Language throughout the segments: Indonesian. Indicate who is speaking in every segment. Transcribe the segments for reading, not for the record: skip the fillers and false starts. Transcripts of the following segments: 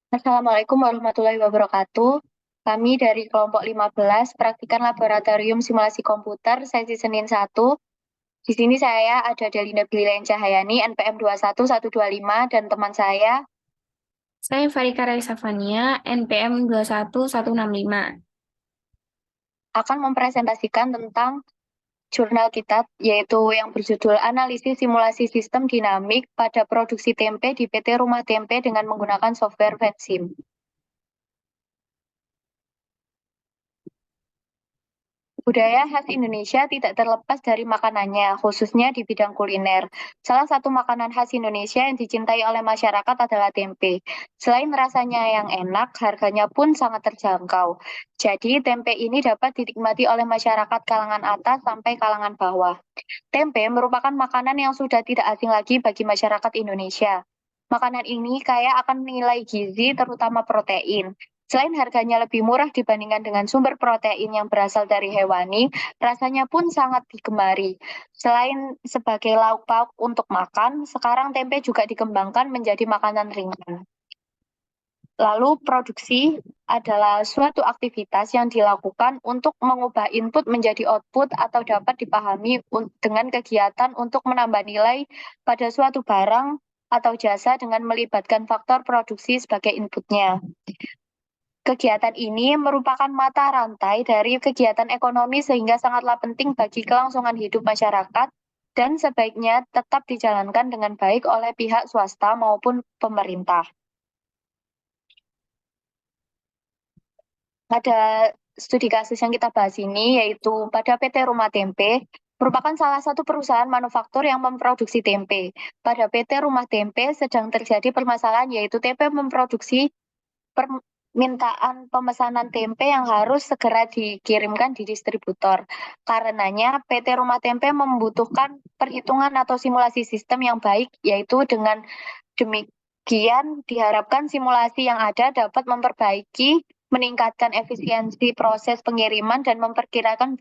Speaker 1: Assalamualaikum warahmatullahi wabarakatuh. Kami dari kelompok 15 praktikan laboratorium simulasi komputer sesi Senin 1. Di sini saya ada Delina Bililain Cahyani, NPM 21125, dan teman saya
Speaker 2: Saya Farika Raisa Fania, NPM 21165.
Speaker 1: akan mempresentasikan tentang jurnal kita, yaitu yang berjudul Analisis Simulasi Sistem Dinamik pada Produksi Tempe di PT Rumah Tempe dengan menggunakan software VetSim. Budaya khas Indonesia tidak terlepas dari makanannya, khususnya di bidang kuliner. Salah satu makanan khas Indonesia yang dicintai oleh masyarakat adalah tempe. Selain rasanya yang enak, harganya pun sangat terjangkau. Jadi, tempe ini dapat dinikmati oleh masyarakat kalangan atas sampai kalangan bawah. Tempe merupakan makanan yang sudah tidak asing lagi bagi masyarakat Indonesia. Makanan ini kaya akan nilai gizi, terutama protein. Selain harganya lebih murah dibandingkan dengan sumber protein yang berasal dari hewani, rasanya pun sangat digemari. Selain sebagai lauk pauk untuk makan, sekarang tempe juga dikembangkan menjadi makanan ringan. Lalu produksi adalah suatu aktivitas yang dilakukan untuk mengubah input menjadi output atau dapat dipahami dengan kegiatan untuk menambah nilai pada suatu barang atau jasa dengan melibatkan faktor produksi sebagai inputnya. Kegiatan ini merupakan mata rantai dari kegiatan ekonomi sehingga sangatlah penting bagi kelangsungan hidup masyarakat dan sebaiknya tetap dijalankan dengan baik oleh pihak swasta maupun pemerintah. Ada studi kasus yang kita bahas ini yaitu pada PT Rumah Tempe merupakan salah satu perusahaan manufaktur yang memproduksi tempe. Pada PT Rumah Tempe sedang terjadi permasalahan yaitu tempe memproduksi permintaan pemesanan tempe yang harus segera dikirimkan di distributor. Karenanya, PT Rumah Tempe membutuhkan perhitungan atau simulasi sistem yang baik, yaitu dengan demikian diharapkan simulasi yang ada dapat memperbaiki, meningkatkan efisiensi proses pengiriman, dan memperkirakan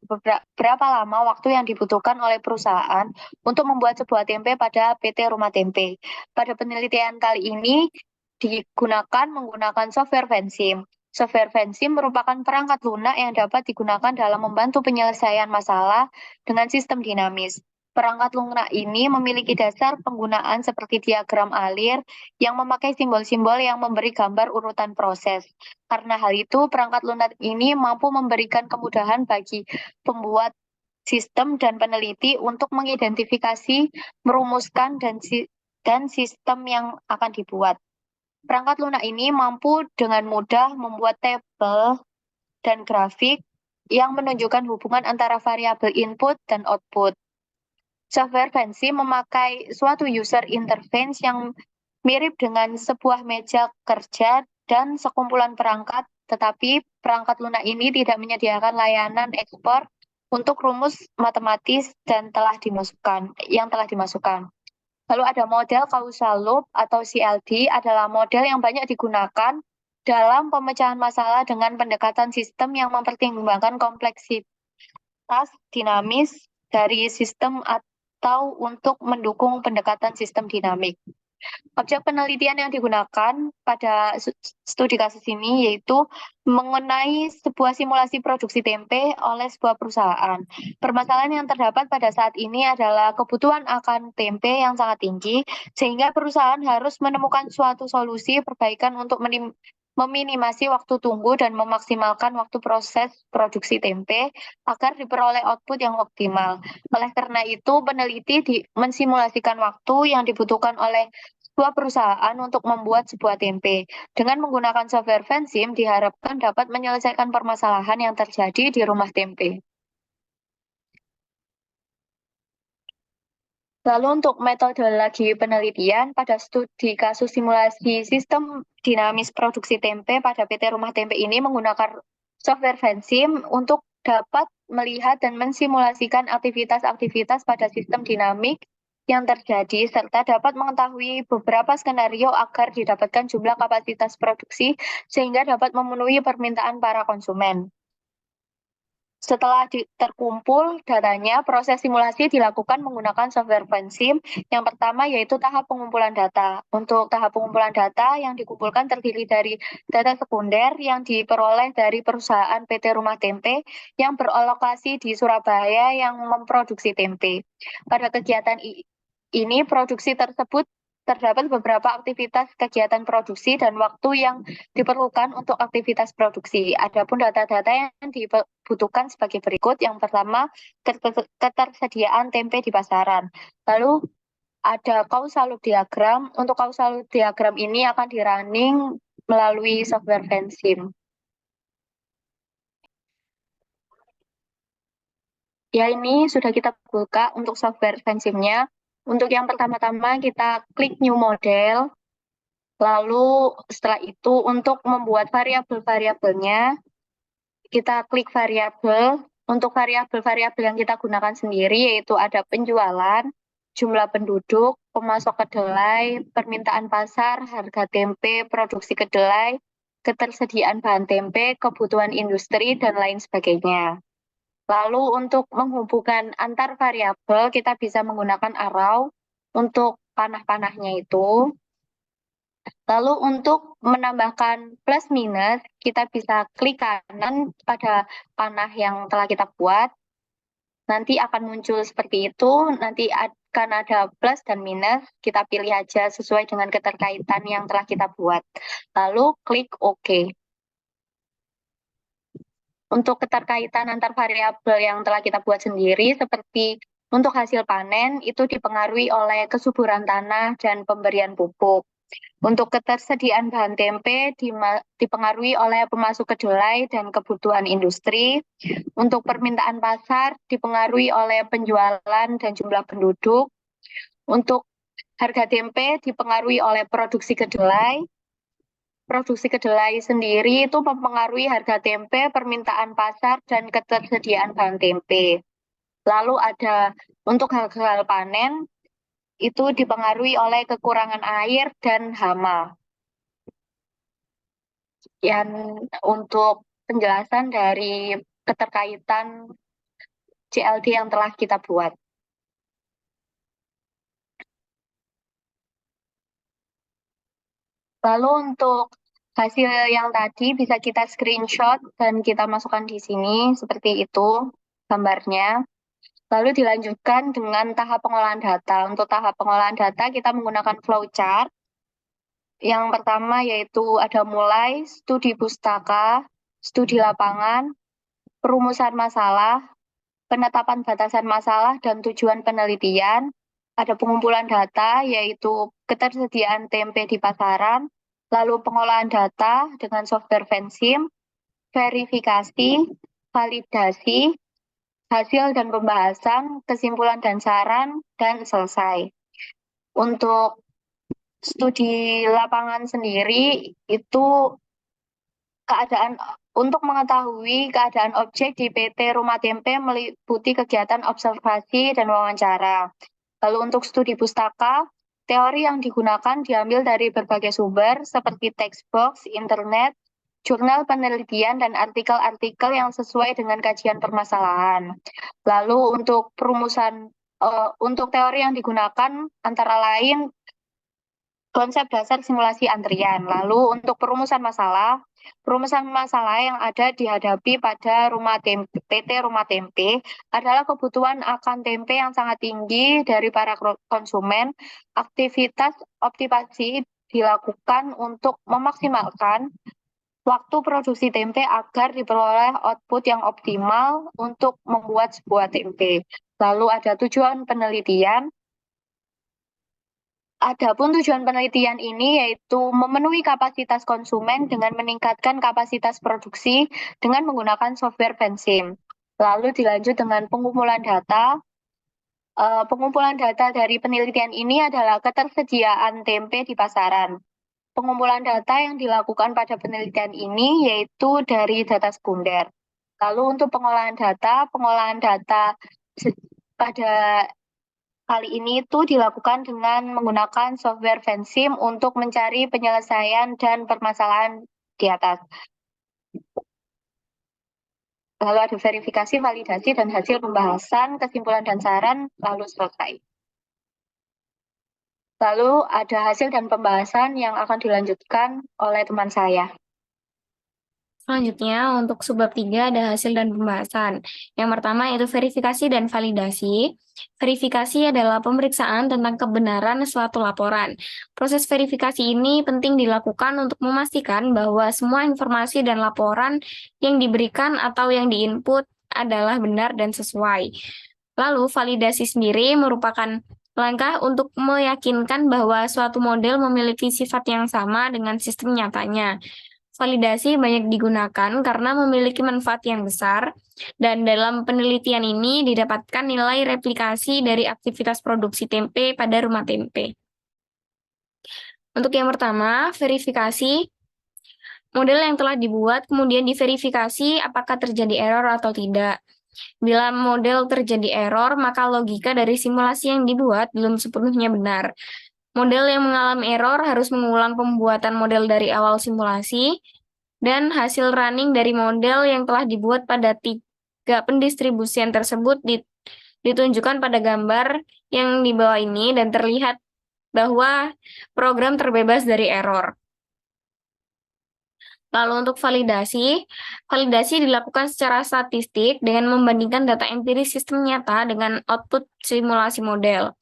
Speaker 1: berapa lama waktu yang dibutuhkan oleh perusahaan untuk membuat sebuah tempe pada PT Rumah Tempe. Pada penelitian kali ini, digunakan menggunakan software VenSim. Software VenSim merupakan perangkat lunak yang dapat digunakan dalam membantu penyelesaian masalah dengan sistem dinamis. Perangkat lunak ini memiliki dasar penggunaan seperti diagram alir yang memakai simbol-simbol yang memberi gambar urutan proses. Karena hal itu, perangkat lunak ini mampu memberikan kemudahan bagi pembuat sistem dan peneliti untuk mengidentifikasi, merumuskan, dan sistem yang akan dibuat. Perangkat lunak ini mampu dengan mudah membuat tabel dan grafik yang menunjukkan hubungan antara variabel input dan output. Software fancy memakai suatu user interface yang mirip dengan sebuah meja kerja dan sekumpulan perangkat, tetapi perangkat lunak ini tidak menyediakan layanan ekspor untuk rumus matematis dan yang telah dimasukkan. Lalu ada model causal loop atau CLD adalah model yang banyak digunakan dalam pemecahan masalah dengan pendekatan sistem yang mempertimbangkan kompleksitas dinamis dari sistem atau untuk mendukung pendekatan sistem dinamik. Objek penelitian yang digunakan pada studi kasus ini yaitu mengenai sebuah simulasi produksi tempe oleh sebuah perusahaan. Permasalahan yang terdapat pada saat ini adalah kebutuhan akan tempe yang sangat tinggi, sehingga perusahaan harus menemukan suatu solusi perbaikan untuk meminimasi waktu tunggu dan memaksimalkan waktu proses produksi tempe agar diperoleh output yang optimal. Oleh karena itu, peneliti mensimulasikan waktu yang dibutuhkan oleh sebuah perusahaan untuk membuat sebuah tempe. Dengan menggunakan software VenSim diharapkan dapat menyelesaikan permasalahan yang terjadi di rumah tempe. Lalu untuk metodologi penelitian pada studi kasus simulasi sistem dinamis produksi tempe pada PT Rumah Tempe ini menggunakan software VenSim untuk dapat melihat dan mensimulasikan aktivitas-aktivitas pada sistem dinamik yang terjadi serta dapat mengetahui beberapa skenario agar didapatkan jumlah kapasitas produksi sehingga dapat memenuhi permintaan para konsumen. Setelah terkumpul datanya, proses simulasi dilakukan menggunakan software Vensim. Yang pertama yaitu tahap pengumpulan data. Untuk tahap pengumpulan data yang dikumpulkan terdiri dari data sekunder yang diperoleh dari perusahaan PT Rumah Tempe yang beralokasi di Surabaya yang memproduksi tempe. Pada kegiatan ini, produksi tersebut terdapat beberapa aktivitas kegiatan produksi dan waktu yang diperlukan untuk aktivitas produksi. Adapun data-data yang dibutuhkan sebagai berikut. Yang pertama, ketersediaan tempe di pasaran. Lalu ada causal loop diagram. Untuk causal loop diagram ini akan di-running melalui software Vensim. Ya, ini sudah kita buka untuk software Vensim-nya. Untuk yang pertama-tama kita klik new model. Lalu setelah itu untuk membuat variabel-variabelnya, kita klik variabel. Untuk variabel-variabel yang kita gunakan sendiri yaitu ada penjualan, jumlah penduduk, pemasok kedelai, permintaan pasar, harga tempe, produksi kedelai, ketersediaan bahan tempe, kebutuhan industri, dan lain sebagainya. Lalu untuk menghubungkan antar variabel, kita bisa menggunakan arrow untuk panah-panahnya itu. Lalu untuk menambahkan plus minus, kita bisa klik kanan pada panah yang telah kita buat. Nanti akan muncul seperti itu, nanti akan ada plus dan minus, kita pilih aja sesuai dengan keterkaitan yang telah kita buat. Lalu klik OK. Untuk keterkaitan antar variabel yang telah kita buat sendiri, seperti untuk hasil panen, itu dipengaruhi oleh kesuburan tanah dan pemberian pupuk. Untuk ketersediaan bahan tempe dipengaruhi oleh pemasok kedelai dan kebutuhan industri. Untuk permintaan pasar dipengaruhi oleh penjualan dan jumlah penduduk. Untuk harga tempe dipengaruhi oleh produksi kedelai. Produksi kedelai sendiri itu mempengaruhi harga tempe, permintaan pasar, dan ketersediaan bahan tempe. Lalu ada untuk hal-hal panen, itu dipengaruhi oleh kekurangan air dan hama. Yang untuk penjelasan dari keterkaitan CLD yang telah kita buat. Lalu untuk hasil yang tadi bisa kita screenshot dan kita masukkan di sini seperti itu gambarnya. Lalu dilanjutkan dengan tahap pengolahan data. Untuk tahap pengolahan data kita menggunakan flowchart. Yang pertama yaitu ada mulai studi pustaka, studi lapangan, perumusan masalah, penetapan batasan masalah dan tujuan penelitian, ada pengumpulan data yaitu ketersediaan tempe di pasaran, lalu pengolahan data dengan software Vensim, verifikasi, validasi, hasil dan pembahasan, kesimpulan dan saran, dan selesai. Untuk studi lapangan sendiri itu keadaan untuk mengetahui keadaan objek di PT Rumah Tempe meliputi kegiatan observasi dan wawancara. Lalu untuk studi pustaka, teori yang digunakan diambil dari berbagai sumber seperti textbox, internet, jurnal penelitian, dan artikel-artikel yang sesuai dengan kajian permasalahan. Lalu untuk perumusan, untuk teori yang digunakan antara lain konsep dasar simulasi antrian. Lalu untuk perumusan masalah yang ada dihadapi pada PT Rumah Tempe adalah kebutuhan akan tempe yang sangat tinggi dari para konsumen. Aktivitas optimasi dilakukan untuk memaksimalkan waktu produksi tempe agar diperoleh output yang optimal untuk membuat sebuah tempe. Lalu ada tujuan penelitian. Adapun tujuan penelitian ini yaitu memenuhi kapasitas konsumen dengan meningkatkan kapasitas produksi dengan menggunakan software Vensim. Lalu dilanjut dengan pengumpulan data. Pengumpulan data dari penelitian ini adalah ketersediaan tempe di pasaran. Pengumpulan data yang dilakukan pada penelitian ini yaitu dari data sekunder. Lalu untuk pengolahan data pada kali ini itu dilakukan dengan menggunakan software Vensim untuk mencari penyelesaian dan permasalahan di atas. Lalu ada verifikasi, validasi, dan hasil pembahasan, kesimpulan dan saran, lalu selesai. Lalu ada hasil dan pembahasan yang akan dilanjutkan oleh teman saya.
Speaker 2: Selanjutnya, untuk subbab 3 ada hasil dan pembahasan. Yang pertama yaitu verifikasi dan validasi. Verifikasi adalah pemeriksaan tentang kebenaran suatu laporan. Proses verifikasi ini penting dilakukan untuk memastikan bahwa semua informasi dan laporan yang diberikan atau yang diinput adalah benar dan sesuai. Lalu, validasi sendiri merupakan langkah untuk meyakinkan bahwa suatu model memiliki sifat yang sama dengan sistem nyatanya. Validasi banyak digunakan karena memiliki manfaat yang besar, dan dalam penelitian ini didapatkan nilai replikasi dari aktivitas produksi tempe pada rumah tempe. Untuk yang pertama, verifikasi. Model yang telah dibuat kemudian diverifikasi apakah terjadi error atau tidak. Bila model terjadi error, maka logika dari simulasi yang dibuat belum sepenuhnya benar. Model yang mengalami error harus mengulang pembuatan model dari awal simulasi, dan hasil running dari model yang telah dibuat pada 3 pendistribusian tersebut ditunjukkan pada gambar yang di bawah ini dan terlihat bahwa program terbebas dari error. Lalu untuk validasi, validasi dilakukan secara statistik dengan membandingkan data empiris sistem nyata dengan output simulasi model.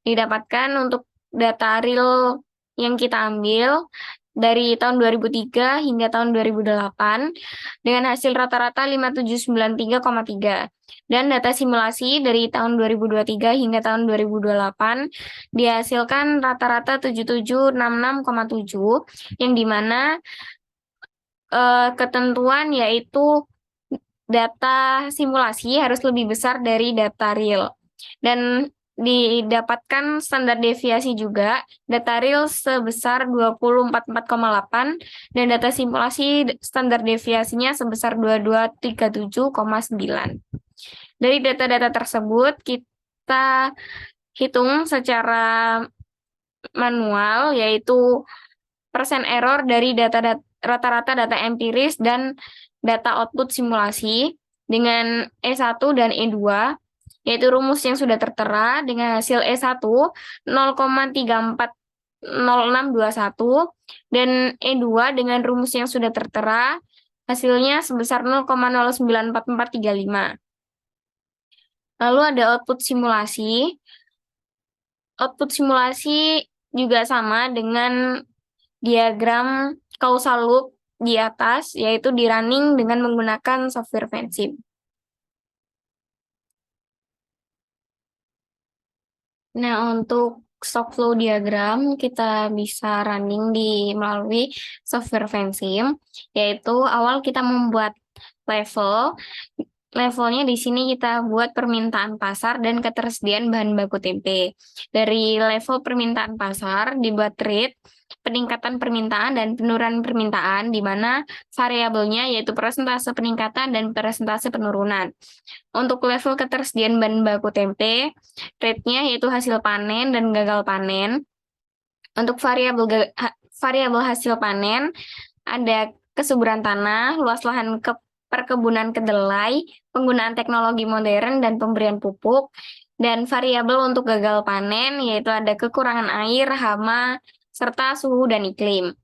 Speaker 2: Didapatkan untuk data real yang kita ambil dari tahun 2003 hingga tahun 2008 dengan hasil rata-rata 5793,3 dan data simulasi dari tahun 2023 hingga tahun 2028 dihasilkan rata-rata 7766,7 yang dimana ketentuan yaitu data simulasi harus lebih besar dari data real. Dan didapatkan standar deviasi juga, data real sebesar 244,8 dan data simulasi standar deviasinya sebesar 2237,9. Dari data-data tersebut, kita hitung secara manual, yaitu persen error dari rata-rata data empiris dan data output simulasi dengan E1 dan E2, yaitu rumus yang sudah tertera dengan hasil E1 0,340621 dan E2 dengan rumus yang sudah tertera hasilnya sebesar 0,094435. Lalu ada output simulasi. Output simulasi juga sama dengan diagram causal loop di atas, yaitu di running dengan menggunakan software Vensim. Nah, untuk stock flow diagram kita bisa running melalui software Vensim, yaitu awal kita membuat level. Levelnya di sini kita buat permintaan pasar dan ketersediaan bahan baku tempe. Dari level permintaan pasar dibuat rate, peningkatan permintaan dan penurunan permintaan, di mana variabelnya yaitu persentase peningkatan dan persentase penurunan. Untuk level ketersediaan bahan baku tempe, rate-nya yaitu hasil panen dan gagal panen. Untuk variabel hasil panen, ada kesuburan tanah, luas lahan perkebunan kedelai, penggunaan teknologi modern dan pemberian pupuk, dan variabel untuk gagal panen, yaitu ada kekurangan air, hama, serta suhu dan iklim.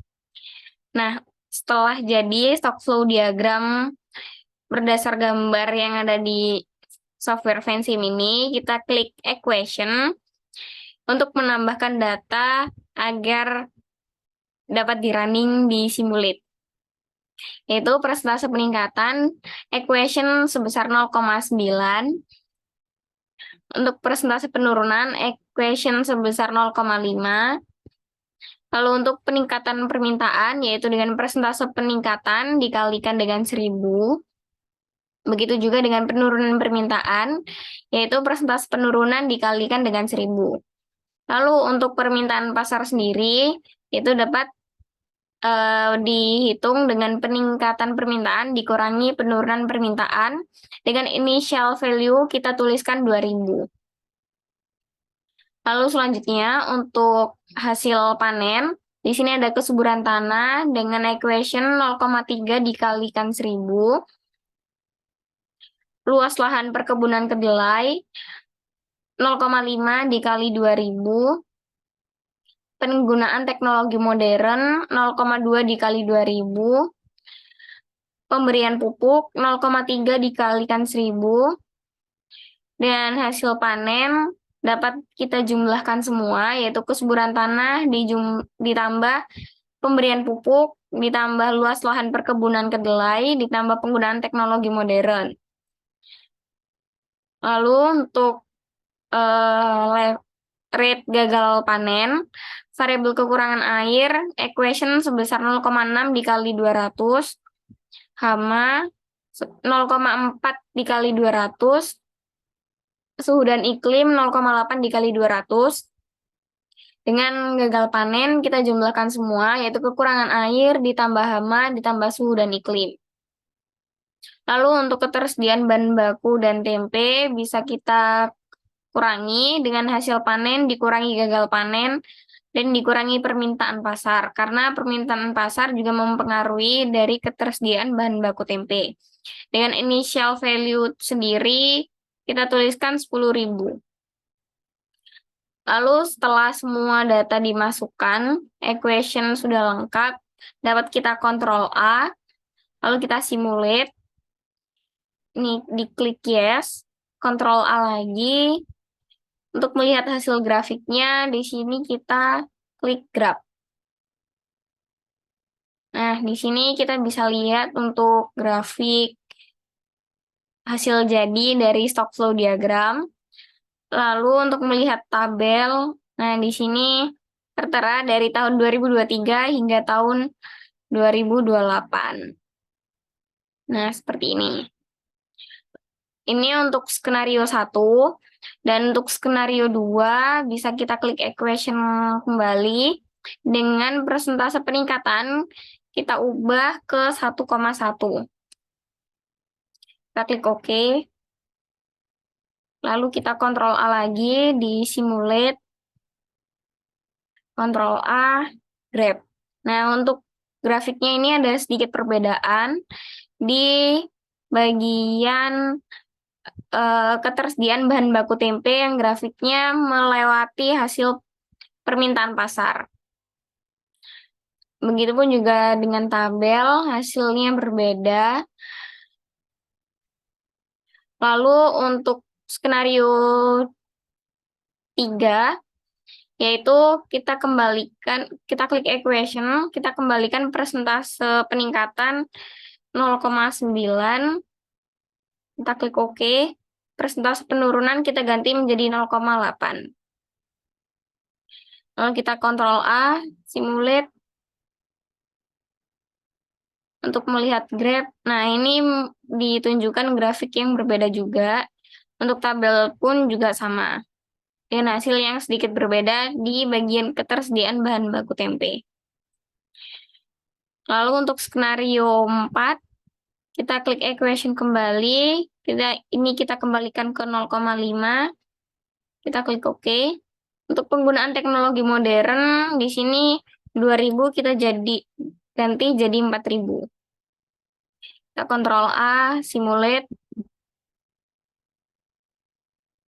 Speaker 2: Nah, setelah jadi stock flow diagram berdasar gambar yang ada di software Vensim ini, kita klik equation untuk menambahkan data agar dapat di-running di Simulate. Yaitu persentase peningkatan equation sebesar 0,9. Untuk persentase penurunan equation sebesar 0,5. Lalu untuk peningkatan permintaan, yaitu dengan persentase peningkatan dikalikan dengan 1000. Begitu juga dengan penurunan permintaan, yaitu persentase penurunan dikalikan dengan 1000. Lalu untuk permintaan pasar sendiri, itu dapat dihitung dengan peningkatan permintaan dikurangi penurunan permintaan. Dengan initial value kita tuliskan 2000. Lalu selanjutnya untuk hasil panen, di sini ada kesuburan tanah dengan equation 0,3 dikalikan 1000. luas lahan perkebunan kedelai 0,5 dikali 2000, penggunaan teknologi modern 0,2 dikali 2000, pemberian pupuk 0,3 dikalikan 1000, dan hasil panen dapat kita jumlahkan semua, yaitu kesuburan tanah ditambah pemberian pupuk, ditambah luas lahan perkebunan kedelai, ditambah penggunaan teknologi modern. Lalu untuk rate gagal panen, variabel kekurangan air, equation sebesar 0,6 dikali 200, hama 0,4 dikali 200, suhu dan iklim 0,8 dikali 200. Dengan gagal panen, kita jumlahkan semua, yaitu kekurangan air, ditambah hama, ditambah suhu dan iklim. Lalu untuk ketersediaan bahan baku dan tempe, bisa kita kurangi dengan hasil panen, dikurangi gagal panen, dan dikurangi permintaan pasar. Karena permintaan pasar juga mempengaruhi dari ketersediaan bahan baku tempe. Dengan initial value sendiri, kita tuliskan 10.000. Lalu setelah semua data dimasukkan, equation sudah lengkap, dapat kita kontrol A, lalu kita simulate. Ini diklik yes, kontrol A lagi. Untuk melihat hasil grafiknya, di sini kita klik graph. Nah, di sini kita bisa lihat untuk grafik hasil jadi dari stock flow diagram. Lalu untuk melihat tabel, nah di sini tertera dari tahun 2023 hingga tahun 2028. Nah, seperti ini. Ini untuk skenario 1, dan untuk skenario 2 bisa kita klik equation kembali. Dengan persentase peningkatan, kita ubah ke 1,1. Kita klik OK. Lalu kita kontrol A lagi di simulate. Kontrol A, grab. Nah, untuk grafiknya ini ada sedikit perbedaan di bagian ketersediaan bahan baku tempe yang grafiknya melewati hasil permintaan pasar. Begitupun juga dengan tabel, hasilnya berbeda. Lalu untuk skenario 3, yaitu kita klik equation, kita kembalikan persentase peningkatan 0,9, kita klik OK, persentase penurunan kita ganti menjadi 0,8. Lalu kita kontrol A, simulate, untuk melihat graph. Nah, ini ditunjukkan grafik yang berbeda juga. Untuk tabel pun juga sama, dengan hasil yang sedikit berbeda di bagian ketersediaan bahan baku tempe. Lalu untuk skenario 4, kita klik equation kembali. Ini kita kembalikan ke 0,5. Kita klik OK. Untuk penggunaan teknologi modern, di sini 2.000 kita ganti jadi 4.000. Kita kontrol A, simulate.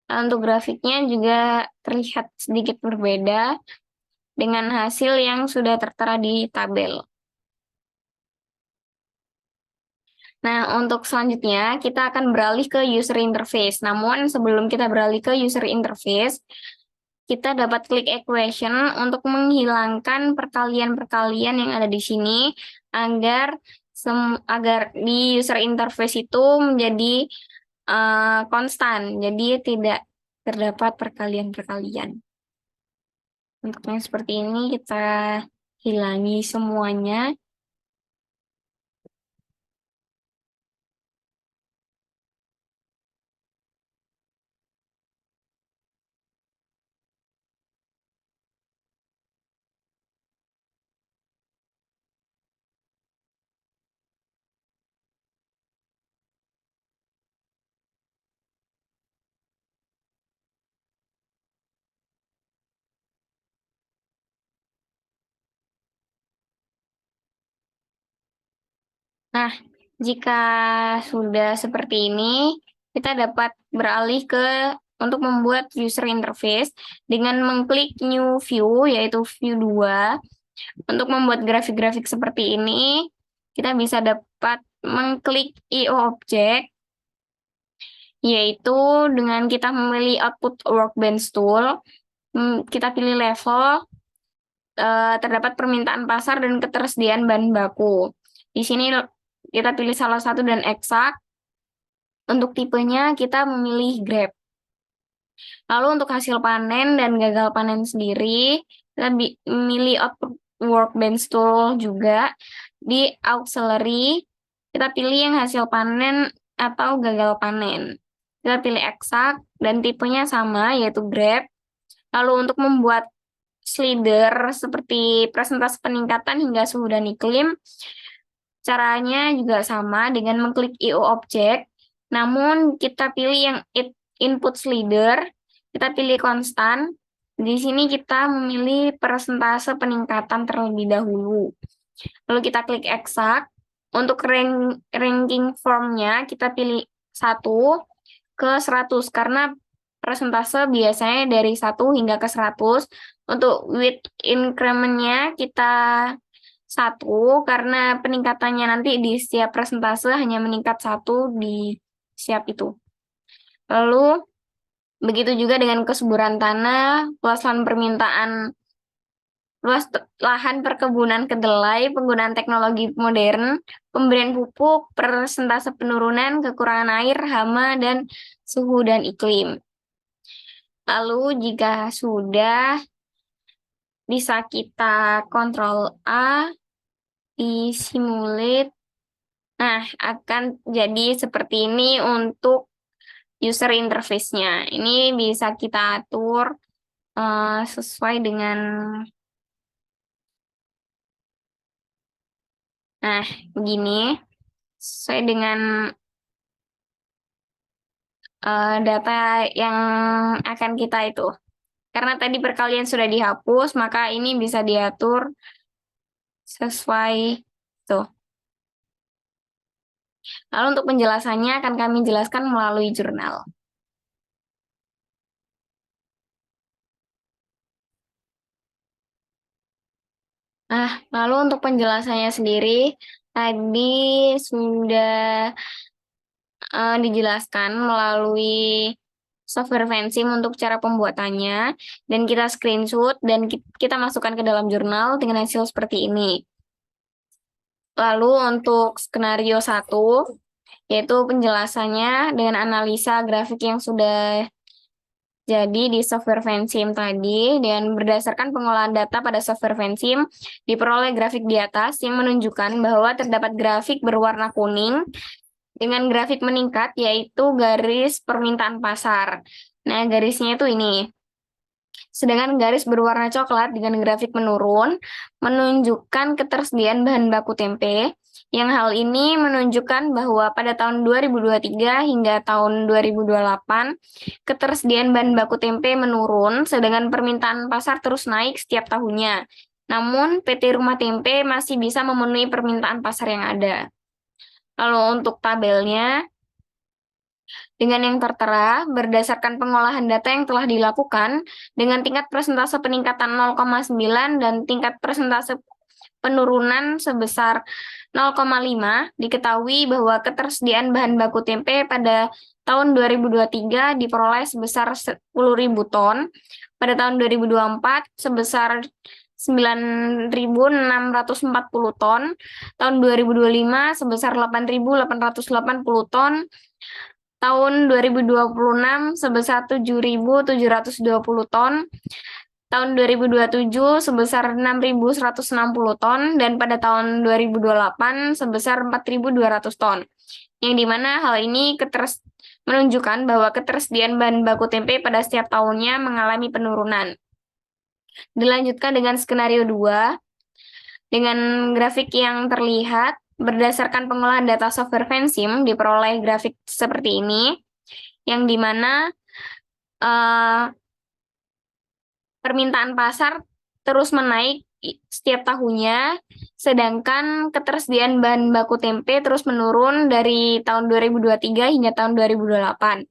Speaker 2: Nah, untuk grafiknya juga terlihat sedikit berbeda dengan hasil yang sudah tertera di tabel. Nah, untuk selanjutnya kita akan beralih ke user interface. Namun sebelum kita beralih ke user interface, kita dapat klik equation untuk menghilangkan perkalian-perkalian yang ada di sini agar di user interface itu menjadi konstan, jadi tidak terdapat perkalian-perkalian. Untuk yang seperti ini kita hilangi semuanya. Nah, jika sudah seperti ini, kita dapat beralih untuk membuat user interface dengan mengklik new view, yaitu view 2. Untuk membuat grafik-grafik seperti ini, kita bisa dapat mengklik IO Object, yaitu dengan kita memilih Output Workbench Tool, kita pilih level, terdapat permintaan pasar dan ketersediaan bahan baku. Di sini kita pilih salah satu dan eksak. Untuk tipenya kita memilih Grab. Lalu untuk hasil panen dan gagal panen sendiri, kita memilih Output Workbench Tool juga. Di auxiliary, kita pilih yang hasil panen atau gagal panen. Kita pilih eksak dan tipenya sama, yaitu Grab. Lalu untuk membuat slider seperti presentasi peningkatan hingga suhu dan iklim, caranya juga sama dengan mengklik IO Object. Namun kita pilih yang input slider, kita pilih konstan. Di sini kita memilih persentase peningkatan terlebih dahulu. Lalu kita klik eksak. Untuk ranking formnya kita pilih 1 ke 100 karena persentase biasanya dari 1 hingga ke 100. Untuk width increment-nya kita 1 karena peningkatannya nanti di setiap persentase hanya meningkat 1 di setiap itu. Lalu begitu juga dengan kesuburan tanah, luas lahan perkebunan kedelai, penggunaan teknologi modern, pemberian pupuk, persentase penurunan, kekurangan air, hama, dan suhu dan iklim. Lalu jika sudah, bisa kita Ctrl A, di simulate. Nah, akan jadi seperti ini untuk user interface-nya. Ini bisa kita atur sesuai dengan, nah, begini, sesuai dengan data yang akan kita itu. Karena tadi perkalian sudah dihapus, maka ini bisa diatur sesuai itu. Lalu untuk penjelasannya akan kami jelaskan melalui jurnal. Nah, lalu untuk penjelasannya sendiri, tadi sudah dijelaskan melalui software Vensim untuk cara pembuatannya, dan kita screenshot dan kita masukkan ke dalam jurnal dengan hasil seperti ini. Lalu untuk skenario 1, yaitu penjelasannya dengan analisa grafik yang sudah jadi di software Vensim tadi, dan berdasarkan pengolahan data pada software Vensim, diperoleh grafik di atas yang menunjukkan bahwa terdapat grafik berwarna kuning dengan grafik meningkat, yaitu garis permintaan pasar. Nah, garisnya itu ini. Sedangkan garis berwarna coklat dengan grafik menurun menunjukkan ketersediaan bahan baku tempe, yang hal ini menunjukkan bahwa pada tahun 2023 hingga tahun 2028, ketersediaan bahan baku tempe menurun, sedangkan permintaan pasar terus naik setiap tahunnya. Namun, PT Rumah Tempe masih bisa memenuhi permintaan pasar yang ada. Lalu untuk tabelnya, dengan yang tertera, berdasarkan pengolahan data yang telah dilakukan, dengan tingkat persentase peningkatan 0,9 dan tingkat persentase penurunan sebesar 0,5, diketahui bahwa ketersediaan bahan baku tempe pada tahun 2023 diperoleh sebesar 10.000 ton, pada tahun 2024 sebesar 9.640 ton, tahun 2025 sebesar 8.880 ton, tahun 2026 sebesar 7.720 ton, tahun 2027 sebesar 6.160 ton, dan pada tahun 2028 sebesar 4.200 ton. Yang dimana hal ini menunjukkan bahwa ketersediaan bahan baku tempe pada setiap tahunnya mengalami penurunan. Dilanjutkan dengan skenario 2, dengan grafik yang terlihat, berdasarkan pengolahan data software Vensim, diperoleh grafik seperti ini, yang dimana permintaan pasar terus menaik setiap tahunnya, sedangkan ketersediaan bahan baku tempe terus menurun dari tahun 2023 hingga tahun 2028.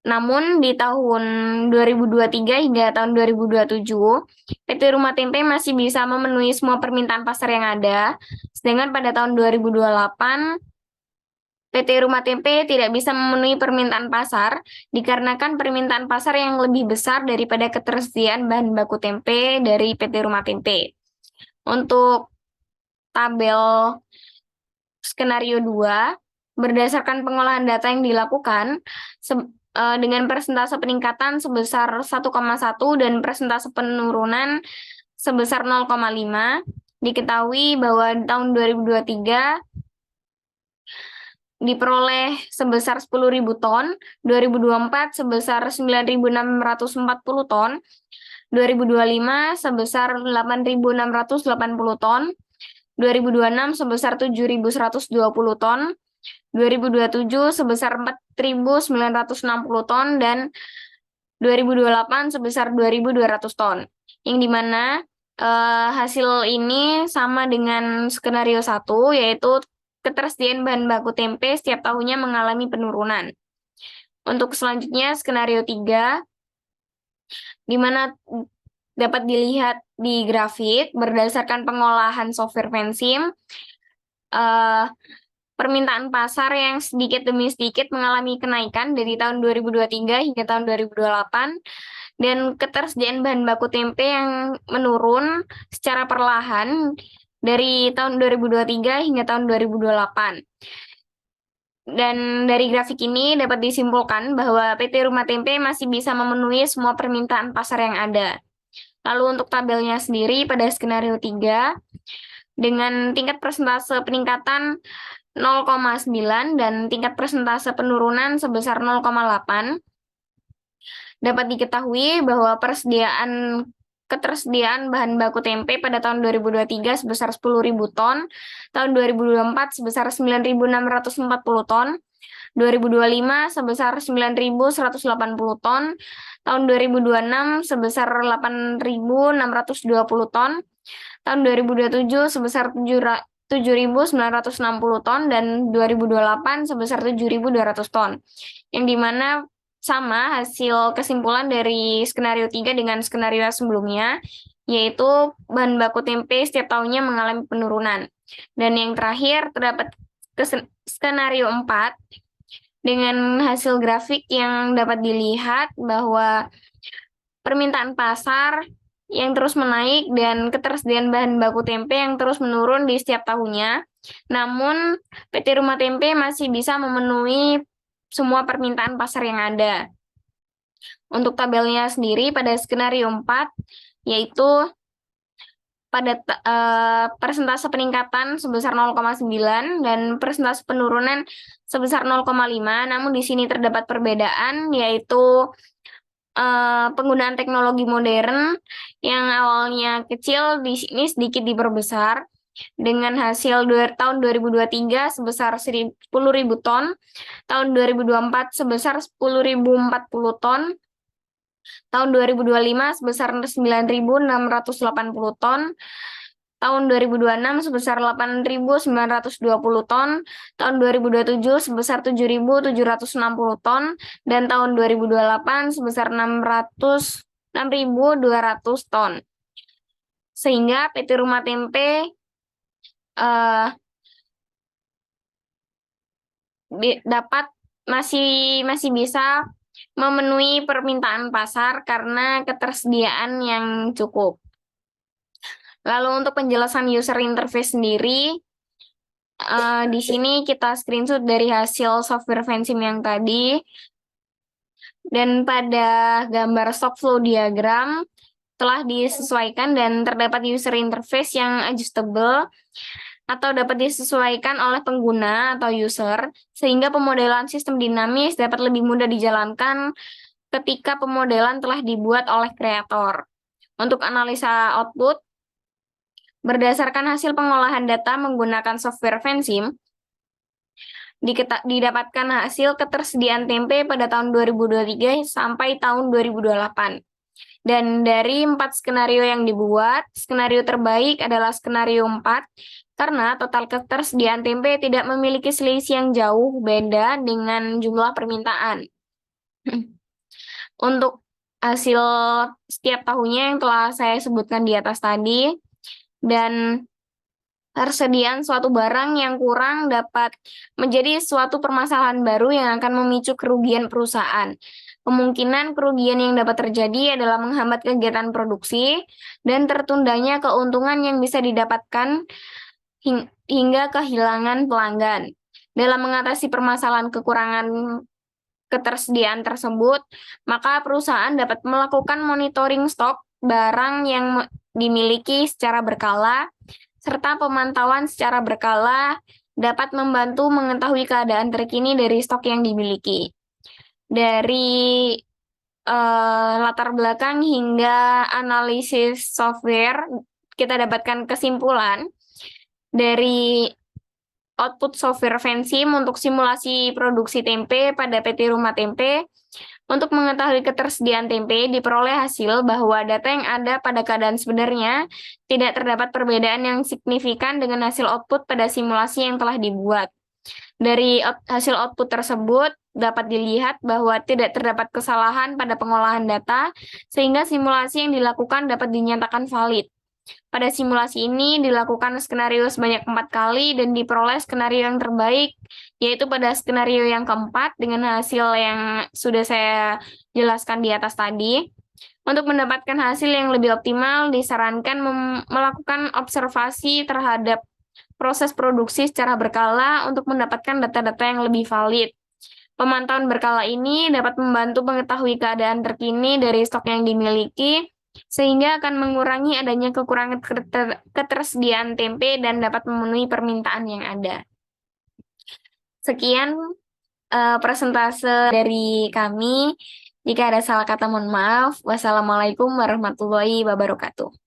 Speaker 2: Namun di tahun 2023 hingga tahun 2027, PT Rumah Tempe masih bisa memenuhi semua permintaan pasar yang ada, sedangkan pada tahun 2028 PT Rumah Tempe tidak bisa memenuhi permintaan pasar dikarenakan permintaan pasar yang lebih besar daripada ketersediaan bahan baku tempe dari PT Rumah Tempe. Untuk tabel skenario 2, berdasarkan pengolahan data yang dilakukan, dengan persentase peningkatan sebesar 1,1 dan persentase penurunan sebesar 0,5, diketahui bahwa tahun 2023 diperoleh sebesar 10.000 ton, 2024 sebesar 9.640 ton, 2025 sebesar 8.680 ton, 2026 sebesar 7.120 ton, 2027 sebesar 4.960 ton, dan 2028 sebesar 2.200 ton. Yang dimana hasil ini sama dengan skenario 1, yaitu ketersediaan bahan baku tempe setiap tahunnya mengalami penurunan. Untuk selanjutnya, skenario 3, di mana dapat dilihat di grafik berdasarkan pengolahan software Vensim, permintaan pasar yang sedikit demi sedikit mengalami kenaikan dari tahun 2023 hingga tahun 2028, dan ketersediaan bahan baku tempe yang menurun secara perlahan dari tahun 2023 hingga tahun 2028. Dan dari grafik ini dapat disimpulkan bahwa PT Rumah Tempe masih bisa memenuhi semua permintaan pasar yang ada. Lalu untuk tabelnya sendiri pada skenario 3, dengan tingkat persentase peningkatan 0,9 dan tingkat persentase penurunan sebesar 0,8, dapat diketahui bahwa ketersediaan bahan baku tempe pada tahun 2023 sebesar 10.000 ton, tahun 2024 sebesar 9.640 ton, 2025 sebesar 9.180 ton, tahun 2026 sebesar 8.620 ton, tahun 2027 sebesar 7.960 ton, dan 2028 sebesar 7.200 ton. Yang dimana sama hasil kesimpulan dari skenario 3 dengan skenario sebelumnya, yaitu bahan baku tempe setiap tahunnya mengalami penurunan. Dan yang terakhir, terdapat skenario 4, dengan hasil grafik yang dapat dilihat bahwa permintaan pasar yang terus menaik dan ketersediaan bahan baku tempe yang terus menurun di setiap tahunnya. Namun, PT Rumah Tempe masih bisa memenuhi semua permintaan pasar yang ada. Untuk tabelnya sendiri pada skenario 4, yaitu pada persentase peningkatan sebesar 0,9 dan persentase penurunan sebesar 0,5, namun di sini terdapat perbedaan, yaitu penggunaan teknologi modern yang awalnya kecil di sini sedikit diperbesar, dengan hasil tahun 2023 sebesar 10.000 ton, tahun 2024 sebesar 10.040 ton, tahun 2025 sebesar 9.680 ton, tahun 2026 sebesar 8.920 ton, tahun 2027 sebesar 7.760 ton, dan tahun 2028 sebesar 6.200 ton. Sehingga PT Rumah Tempe dapat masih bisa memenuhi permintaan pasar karena ketersediaan yang cukup. Lalu untuk penjelasan user interface sendiri, di sini kita screenshot dari hasil software Vensim yang tadi, dan pada gambar stock flow diagram telah disesuaikan dan terdapat user interface yang adjustable atau dapat disesuaikan oleh pengguna atau user, sehingga pemodelan sistem dinamis dapat lebih mudah dijalankan ketika pemodelan telah dibuat oleh kreator. Untuk analisa output, berdasarkan hasil pengolahan data menggunakan software Vensim, didapatkan hasil ketersediaan tempe pada tahun 2023 sampai tahun 2028. Dan dari 4 skenario yang dibuat, skenario terbaik adalah skenario 4, karena total ketersediaan tempe tidak memiliki selisih yang jauh beda dengan jumlah permintaan. Untuk hasil setiap tahunnya yang telah saya sebutkan di atas tadi, dan persediaan suatu barang yang kurang dapat menjadi suatu permasalahan baru yang akan memicu kerugian perusahaan. Kemungkinan kerugian yang dapat terjadi adalah menghambat kegiatan produksi dan tertundanya keuntungan yang bisa didapatkan hingga kehilangan pelanggan. Dalam mengatasi permasalahan kekurangan ketersediaan tersebut, maka perusahaan dapat melakukan monitoring stok barang yang dimiliki secara berkala, serta pemantauan secara berkala dapat membantu mengetahui keadaan terkini dari stok yang dimiliki. Dari latar belakang hingga analisis software, kita dapatkan kesimpulan dari output software Vensim untuk simulasi produksi tempe pada PT Rumah Tempe. Untuk mengetahui ketersediaan tempe, diperoleh hasil bahwa data yang ada pada keadaan sebenarnya tidak terdapat perbedaan yang signifikan dengan hasil output pada simulasi yang telah dibuat. Dari hasil output tersebut, dapat dilihat bahwa tidak terdapat kesalahan pada pengolahan data, sehingga simulasi yang dilakukan dapat dinyatakan valid. Pada simulasi ini dilakukan skenario sebanyak 4 kali dan diperoleh skenario yang terbaik, yaitu pada skenario yang keempat dengan hasil yang sudah saya jelaskan di atas tadi. Untuk mendapatkan hasil yang lebih optimal, disarankan melakukan observasi terhadap proses produksi secara berkala untuk mendapatkan data-data yang lebih valid. Pemantauan berkala ini dapat membantu mengetahui keadaan terkini dari stok yang dimiliki, sehingga akan mengurangi adanya kekurangan ketersediaan tempe dan dapat memenuhi permintaan yang ada. Sekian presentase dari kami. Jika ada salah kata, mohon maaf. Wassalamualaikum warahmatullahi wabarakatuh.